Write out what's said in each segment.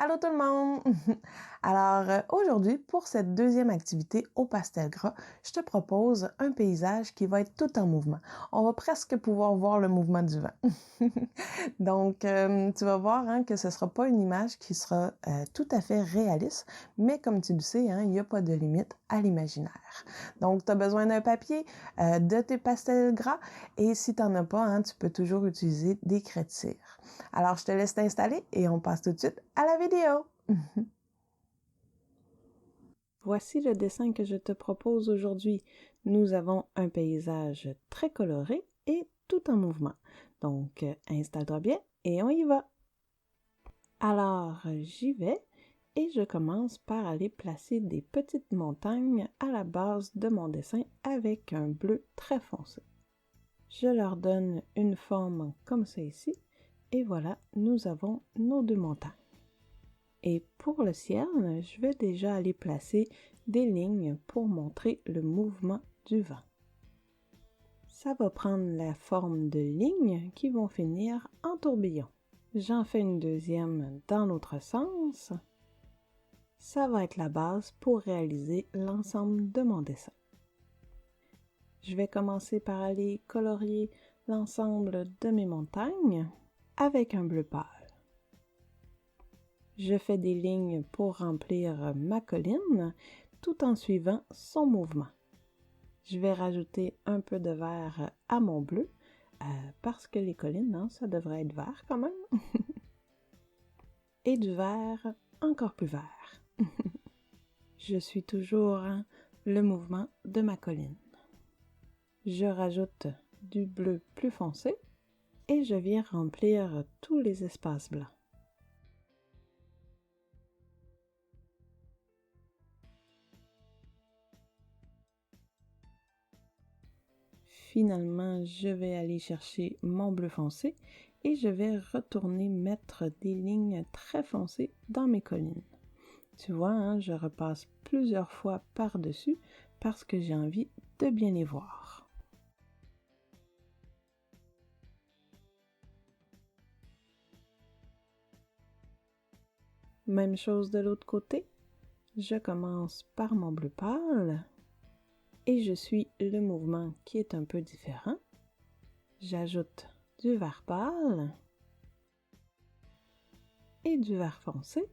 Allô tout le monde! Alors aujourd'hui, pour cette deuxième activité au pastel gras, je te propose un paysage qui va être tout en mouvement. On va presque pouvoir voir le mouvement du vent. Donc, tu vas voir que ce ne sera pas une image qui sera tout à fait réaliste, mais comme tu le sais, il n'y a pas de limite à l'imaginaire. Donc, tu as besoin d'un papier, de tes pastels gras, et si tu n'en as pas, tu peux toujours utiliser des craies de cire. Alors, je te laisse t'installer et on passe tout de suite à la vidéo. Voici le dessin que je te propose aujourd'hui. Nous avons un paysage très coloré et tout en mouvement. Donc, installe-toi bien et on y va. Alors, j'y vais et je commence par aller placer des petites montagnes à la base de mon dessin avec un bleu très foncé. Je leur donne une forme comme ça ici et voilà, nous avons nos deux montagnes. Et pour le ciel, je vais déjà aller placer des lignes pour montrer le mouvement du vent. Ça va prendre la forme de lignes qui vont finir en tourbillon. J'en fais une deuxième dans l'autre sens. Ça va être la base pour réaliser l'ensemble de mon dessin. Je vais commencer par aller colorier l'ensemble de mes montagnes avec un bleu pâle. Je fais des lignes pour remplir ma colline tout en suivant son mouvement. Je vais rajouter un peu de vert à mon bleu parce que les collines, ça devrait être vert quand même. Et du vert encore plus vert. Je suis toujours le mouvement de ma colline. Je rajoute du bleu plus foncé et je viens remplir tous les espaces blancs. Finalement, je vais aller chercher mon bleu foncé et je vais retourner mettre des lignes très foncées dans mes collines. Tu vois, je repasse plusieurs fois par-dessus parce que j'ai envie de bien les voir. Même chose de l'autre côté. Je commence par mon bleu pâle et je suis le mouvement qui est un peu différent. J'ajoute du vert pâle et du vert foncé.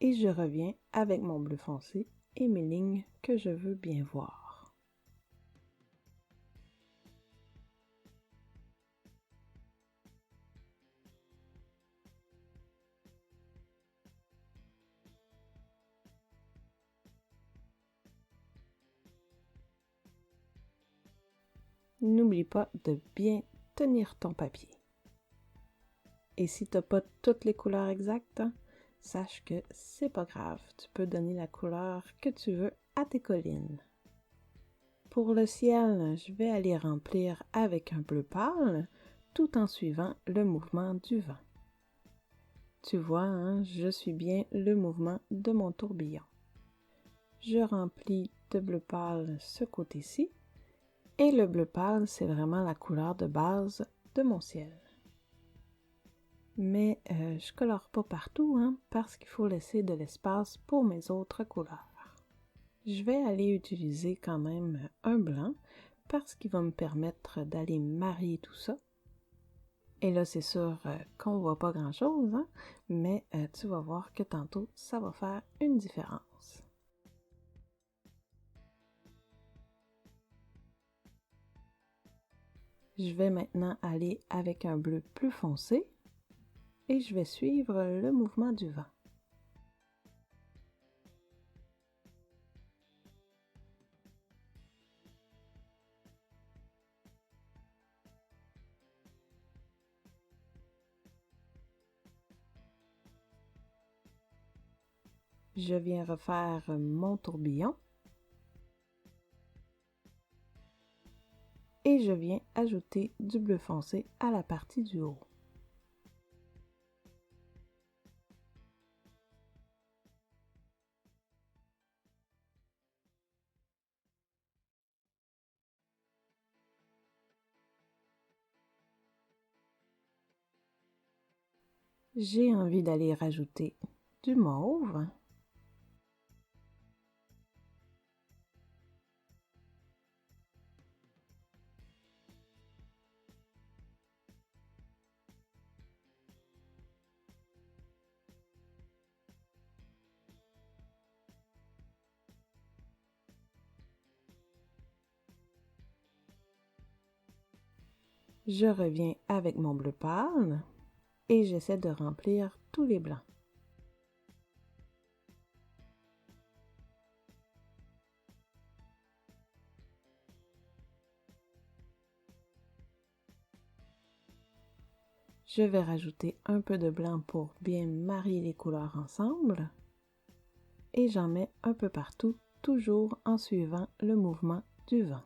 Et je reviens avec mon bleu foncé et mes lignes que je veux bien voir. N'oublie pas de bien tenir ton papier. Et si tu n'as pas toutes les couleurs exactes, sache que c'est pas grave. Tu peux donner la couleur que tu veux à tes collines. Pour le ciel, je vais aller remplir avec un bleu pâle tout en suivant le mouvement du vent. Tu vois, je suis bien le mouvement de mon tourbillon. Je remplis de bleu pâle ce côté-ci et le bleu pâle, c'est vraiment la couleur de base de mon ciel. Mais je colore pas partout parce qu'il faut laisser de l'espace pour mes autres couleurs. Je vais aller utiliser quand même un blanc parce qu'il va me permettre d'aller marier tout ça. Et là, c'est sûr qu'on voit pas grand-chose, mais tu vas voir que tantôt, ça va faire une différence. Je vais maintenant aller avec un bleu plus foncé et je vais suivre le mouvement du vent. Je viens refaire mon tourbillon et je viens ajouter du bleu foncé à la partie du haut. J'ai envie d'aller rajouter du mauve. Je reviens avec mon bleu pâle et j'essaie de remplir tous les blancs. Je vais rajouter un peu de blanc pour bien marier les couleurs ensemble et j'en mets un peu partout, toujours en suivant le mouvement du vent.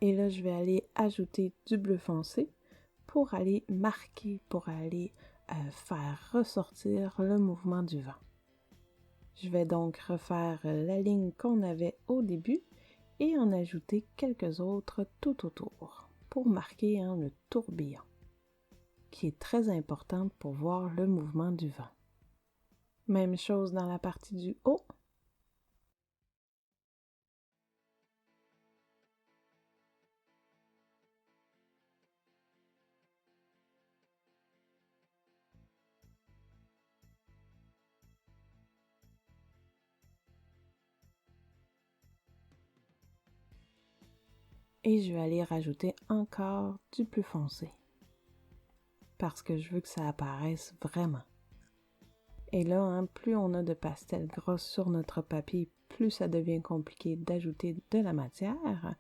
Et là, je vais aller ajouter du bleu foncé pour aller marquer, pour aller faire ressortir le mouvement du vent. Je vais donc refaire la ligne qu'on avait au début et en ajouter quelques autres tout autour pour marquer le tourbillon, qui est très important pour voir le mouvement du vent. Même chose dans la partie du haut. Et je vais aller rajouter encore du plus foncé parce que je veux que ça apparaisse vraiment. Et là, plus on a de pastels grosses sur notre papier, plus ça devient compliqué d'ajouter de la matière,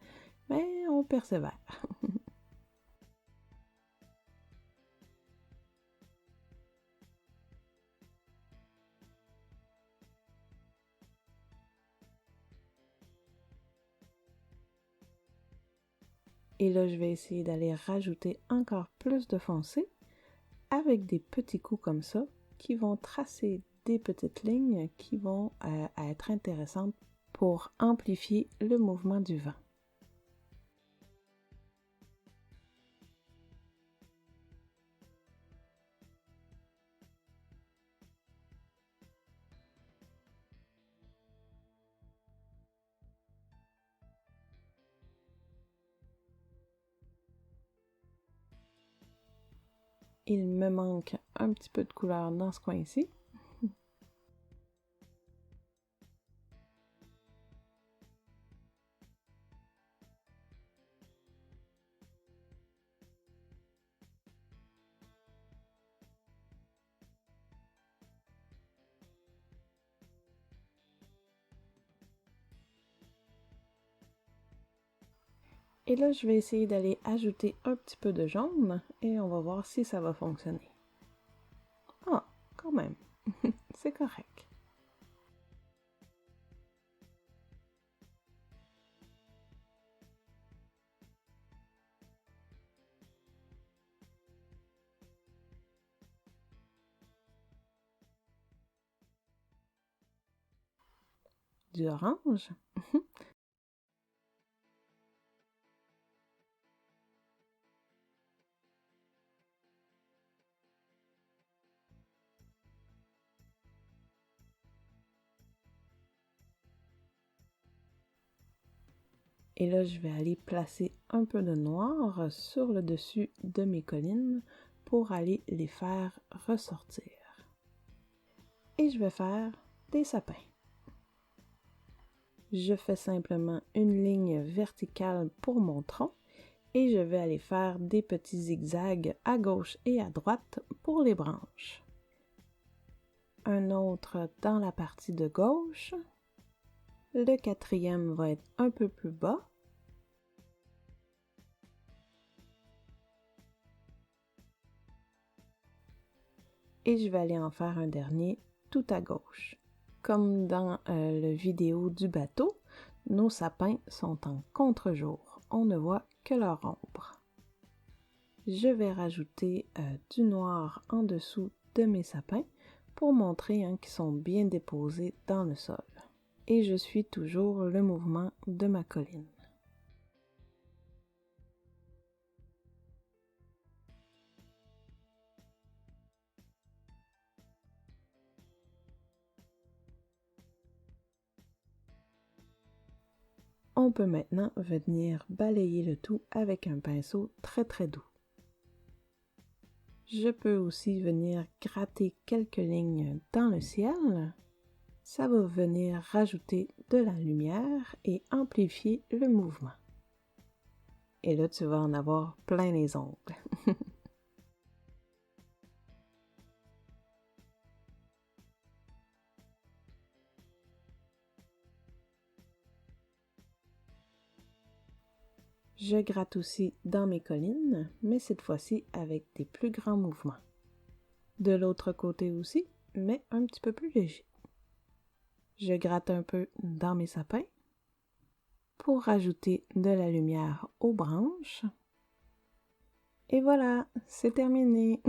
mais on persévère. Et là, je vais essayer d'aller rajouter encore plus de foncé avec des petits coups comme ça qui vont tracer des petites lignes qui vont être intéressantes pour amplifier le mouvement du vent. Il me manque un petit peu de couleur dans ce coin-ci. Et là, je vais essayer d'aller ajouter un petit peu de jaune et on va voir si ça va fonctionner. Ah, quand même, c'est correct. du orange. Et là, je vais aller placer un peu de noir sur le dessus de mes collines pour aller les faire ressortir. Et je vais faire des sapins. Je fais simplement une ligne verticale pour mon tronc et je vais aller faire des petits zigzags à gauche et à droite pour les branches. Un autre dans la partie de gauche. Le quatrième va être un peu plus bas. Et je vais aller en faire un dernier tout à gauche. Comme dans la vidéo du bateau, nos sapins sont en contre-jour. On ne voit que leur ombre. Je vais rajouter du noir en dessous de mes sapins pour montrer qu'ils sont bien déposés dans le sol. Et je suis toujours le mouvement de ma colline. On peut maintenant venir balayer le tout avec un pinceau très très doux. Je peux aussi venir gratter quelques lignes dans le ciel. Ça va venir rajouter de la lumière et amplifier le mouvement. Et là, tu vas en avoir plein les ongles. Je gratte aussi dans mes collines, mais cette fois-ci avec des plus grands mouvements. De l'autre côté aussi, mais un petit peu plus léger. Je gratte un peu dans mes sapins pour rajouter de la lumière aux branches. Et voilà, c'est terminé.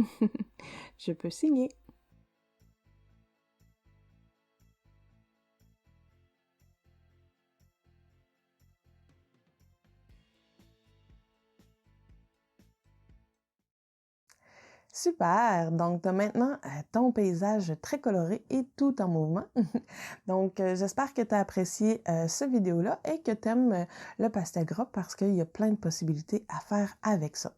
Je peux signer. Super! Donc, tu as maintenant ton paysage très coloré et tout en mouvement. Donc, j'espère que tu as apprécié ce vidéo-là et que tu aimes le pastel gras parce qu'il y a plein de possibilités à faire avec ça.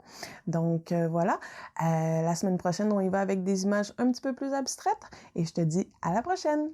Donc, voilà. La semaine prochaine, on y va avec des images un petit peu plus abstraites et je te dis à la prochaine!